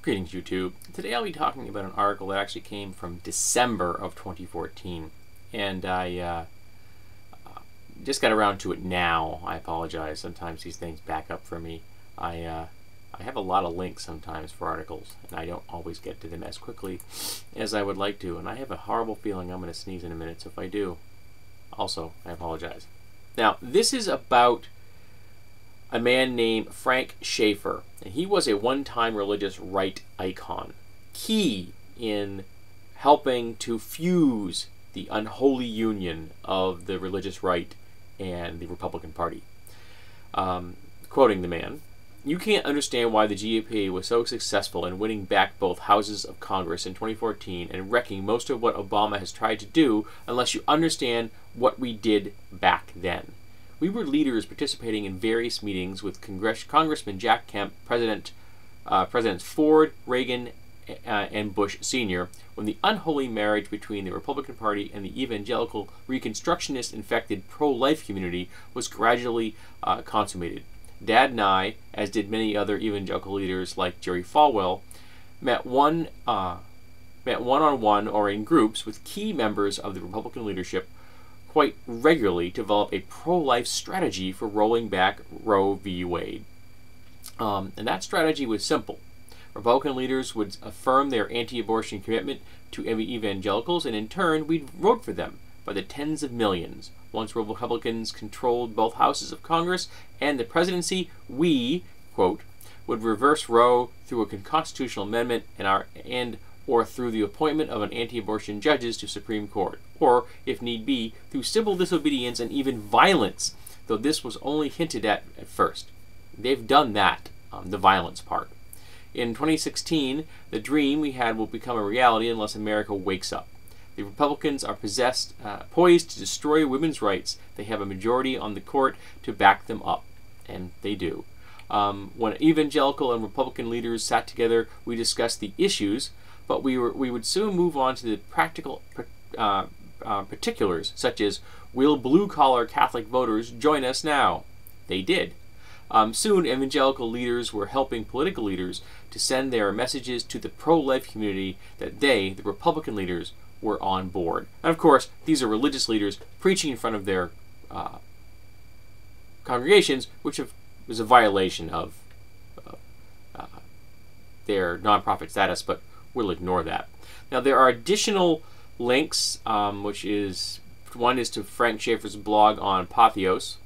Greetings, YouTube. Today I'll be talking about an article that actually came from December of 2014, and I just got around to it now. I apologize. Sometimes these things back up for me. I have a lot of links sometimes for articles, and I don't always get to them as quickly as I would like to, and I have a horrible feeling I'm going to sneeze in a minute, so if I do, also, I apologize. Now, this is about a man named Frank Schaeffer, and he was a one-time religious right icon, key in helping to fuse the unholy union of the religious right and the Republican Party. Quoting the man, "You can't understand why the GOP was so successful in winning back both houses of Congress in 2014 and wrecking most of what Obama has tried to do unless you understand what we did back then. We were leaders participating in various meetings with Congressman Jack Kemp, Presidents Ford, Reagan, and Bush Sr. when the unholy marriage between the Republican Party and the evangelical Reconstructionist-infected pro-life community was gradually consummated. Dad and I, as did many other evangelical leaders like Jerry Falwell, met one-on-one or in groups with key members of the Republican leadership quite regularly to develop a pro-life strategy for rolling back Roe v. Wade. And that strategy was simple. Republican leaders would affirm their anti-abortion commitment to evangelicals, and in turn, we'd vote for them by the tens of millions. Once Republicans controlled both houses of Congress and the presidency, we, quote, would reverse Roe through a constitutional amendment or through the appointment of an anti-abortion judges to Supreme Court, or, if need be, through civil disobedience and even violence, though this was only hinted at first. They've done that, the violence part. In 2016, the dream we had will become a reality unless America wakes up. The Republicans are poised to destroy women's rights. They have a majority on the court to back them up, and they do. When evangelical and Republican leaders sat together, we discussed the issues, but we would soon move on to the practical particulars, such as, will blue-collar Catholic voters join us now? They did. Soon, evangelical leaders were helping political leaders to send their messages to the pro-life community that they, the Republican leaders, were on board. And of course, these are religious leaders preaching in front of their congregations, which was a violation of their nonprofit status, but we'll ignore that. Now, there are additional links, one is to Frank Schaeffer's blog on Patheos.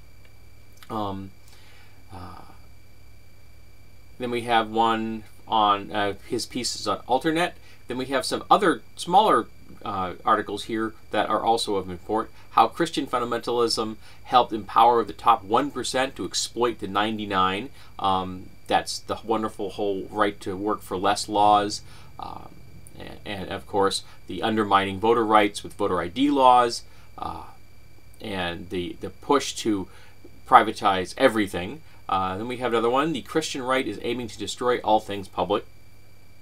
Then we have one on his pieces on Alternet. Then we have some other smaller articles here that are also of import. How Christian fundamentalism helped empower the top 1% to exploit the 99. That's the wonderful whole right to work for less laws. And of course, the undermining voter rights with voter ID laws. And the push to privatize everything. Then we have another one. The Christian right is aiming to destroy all things public,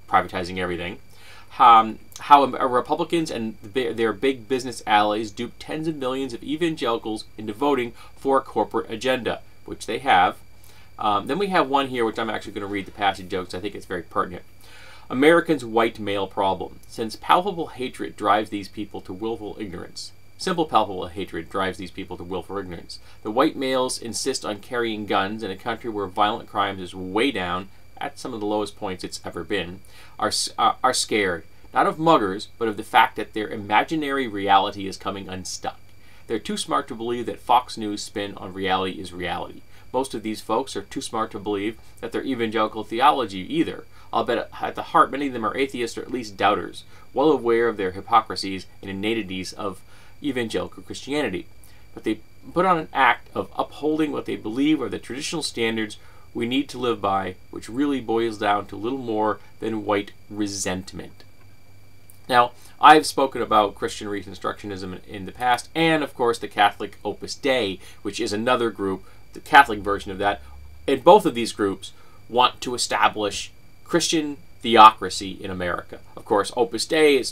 privatizing everything. How Republicans and their big business allies dupe tens of millions of evangelicals into voting for a corporate agenda, which they have. Then we have one here, which I'm actually going to read the passage of, because I think it's very pertinent. Americans' white male problem. Since palpable hatred drives these people to willful ignorance. Simple palpable hatred drives these people to willful ignorance. The white males insist on carrying guns in a country where violent crimes is way down, at some of the lowest points it's ever been, are scared, not of muggers, but of the fact that their imaginary reality is coming unstuck. They're too smart to believe that Fox News' spin on reality is reality. Most of these folks are too smart to believe that they're evangelical theology either. I'll bet at the heart many of them are atheists or at least doubters, well aware of their hypocrisies and inanities of evangelical Christianity. But they put on an act of upholding what they believe are the traditional standards we need to live by, which really boils down to little more than white resentment. Now, I've spoken about Christian Reconstructionism in the past, and of course the Catholic Opus Dei, which is another group, the Catholic version of that. And both of these groups want to establish Christian theocracy in America. Of course, Opus Dei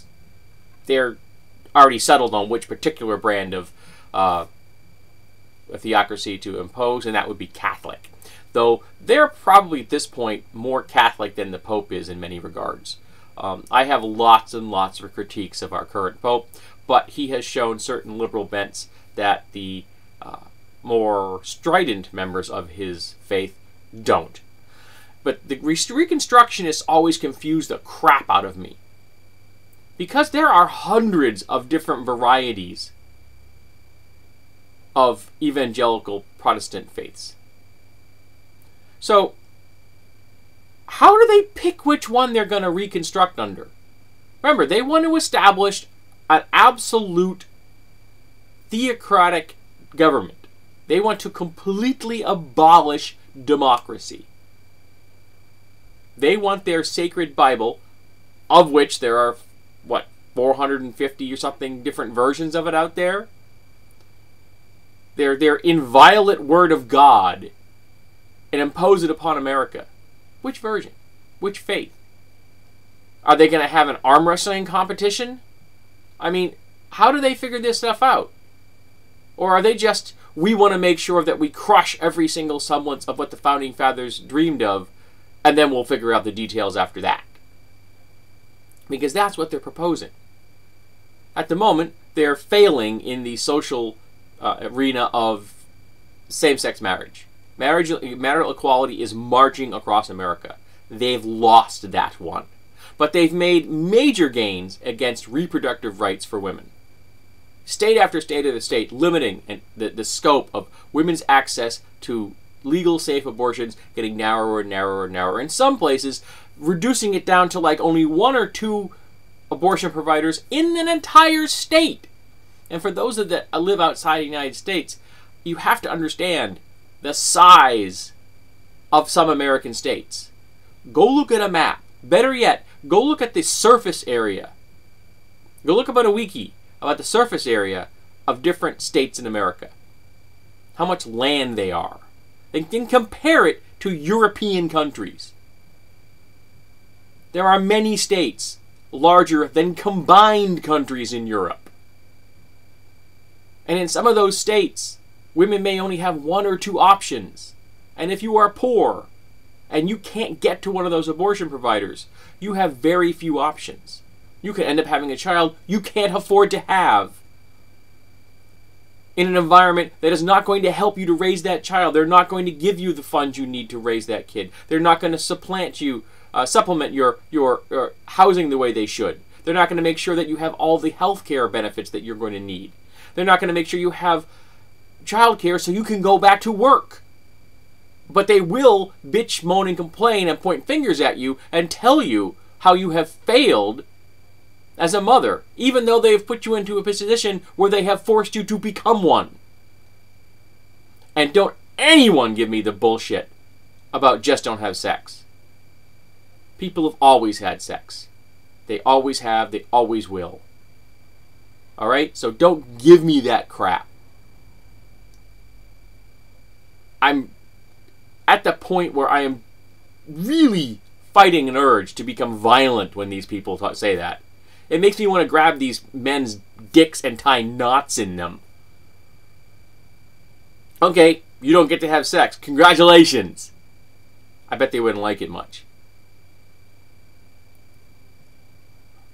they're already settled on which particular brand of a theocracy to impose, and that would be Catholic. though they're probably at this point more Catholic than the Pope is in many regards. I have lots and lots of critiques of our current Pope, but he has shown certain liberal bents that the more strident members of his faith don't. But the Reconstructionists always confuse the crap out of me, because there are hundreds of different varieties of evangelical Protestant faiths. So, how do they pick which one they're going to reconstruct under? Remember, they want to establish an absolute theocratic government. They want to completely abolish democracy. They want their sacred Bible, of which there are, 450 or something different versions of it out there? Their inviolate word of God, and impose it upon America. Which version? Which faith? Are they going to have an arm wrestling competition? I mean, how do they figure this stuff out? Or are they just, we want to make sure that we crush every single semblance of what the Founding Fathers dreamed of, and then we'll figure out the details after that? Because that's what they're proposing. At the moment, they're failing in the social arena of same-sex marriage. Marital equality is marching across America. They've lost that one. But they've made major gains against reproductive rights for women. State after state of the state limiting the scope of women's access to legal, safe abortions, getting narrower and narrower and narrower. In some places, reducing it down to like only 1 or 2 abortion providers in an entire state. And for those that live outside the United States, you have to understand the size of some American states. Go look at a map. Better yet, go look at the surface area. Go look about a wiki about the surface area of different states in America. How much land they are. And can compare it to European countries. There are many states larger than combined countries in Europe. And in some of those states, women may only have 1 or 2 options. And if you are poor and you can't get to one of those abortion providers, you have very few options. You can end up having a child you can't afford to have in an environment that is not going to help you to raise that child. They're not going to give you the funds you need to raise that kid. They're not going to supplement your housing the way they should. They're not going to make sure that you have all the health care benefits that you're going to need. They're not going to make sure you have childcare so you can go back to work. But they will bitch, moan, and complain and point fingers at you and tell you how you have failed as a mother, even though they have put you into a position where they have forced you to become one. And don't anyone give me the bullshit about just don't have sex. People have always had sex. They always have, they always will. Alright? So don't give me that crap. I'm at the point where I am really fighting an urge to become violent when these people say that. It makes me want to grab these men's dicks and tie knots in them. Okay, you don't get to have sex. Congratulations. I bet they wouldn't like it much.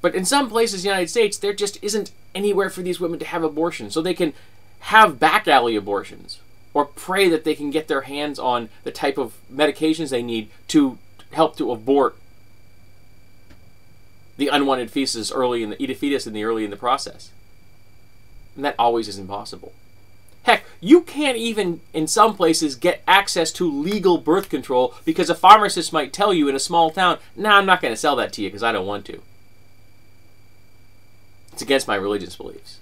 But in some places in the United States, there just isn't anywhere for these women to have abortions. So they can have back alley abortions. Or pray that they can get their hands on the type of medications they need to help to abort the unwanted fetus early in the process. And that always isn't possible. Heck, you can't even, in some places, get access to legal birth control because a pharmacist might tell you in a small town, nah, I'm not going to sell that to you because I don't want to. It's against my religious beliefs.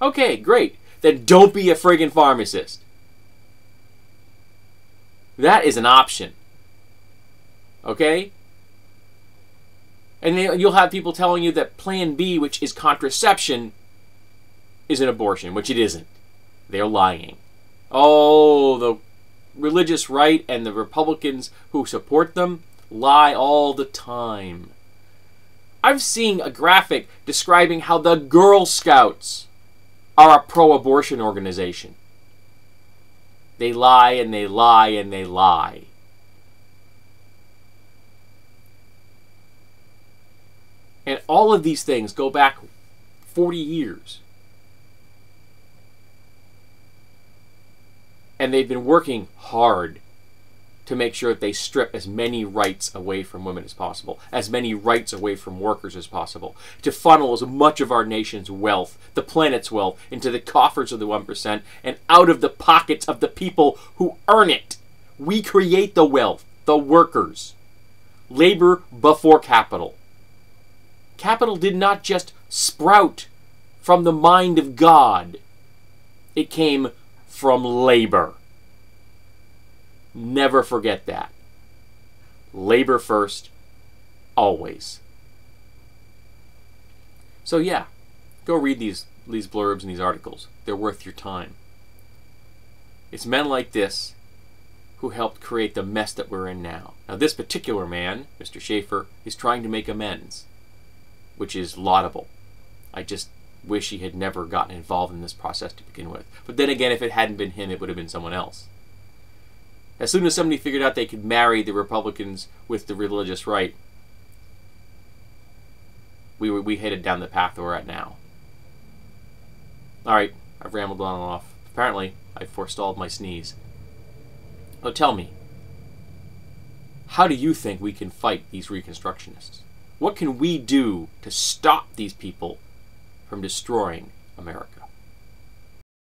Okay, great. Then don't be a friggin' pharmacist. That is an option. Okay? And you'll have people telling you that Plan B, which is contraception, is an abortion, which it isn't. They're lying. Oh, the religious right and the Republicans who support them lie all the time. I've seen a graphic describing how the Girl Scouts are a pro-abortion organization. They lie and they lie and they lie. And all of these things go back 40 years. And they've been working hard to make sure that they strip as many rights away from women as possible, as many rights away from workers as possible, to funnel as much of our nation's wealth, the planet's wealth, into the coffers of the 1% and out of the pockets of the people who earn it. We create the wealth, the workers. Labor before capital. Capital did not just sprout from the mind of God. It came from labor. Never forget that. Labor first, always. So yeah, go read these blurbs and these articles. They're worth your time. It's men like this who helped create the mess that we're in now. Now this particular man, Mr. Schaefer, is trying to make amends, which is laudable. I just wish he had never gotten involved in this process to begin with. But then again, if it hadn't been him, it would have been someone else. As soon as somebody figured out they could marry the Republicans with the religious right, we headed down the path we're at now. Alright, I've rambled on and off. Apparently, I forestalled my sneeze. So tell me, how do you think we can fight these Reconstructionists? What can we do to stop these people from destroying America?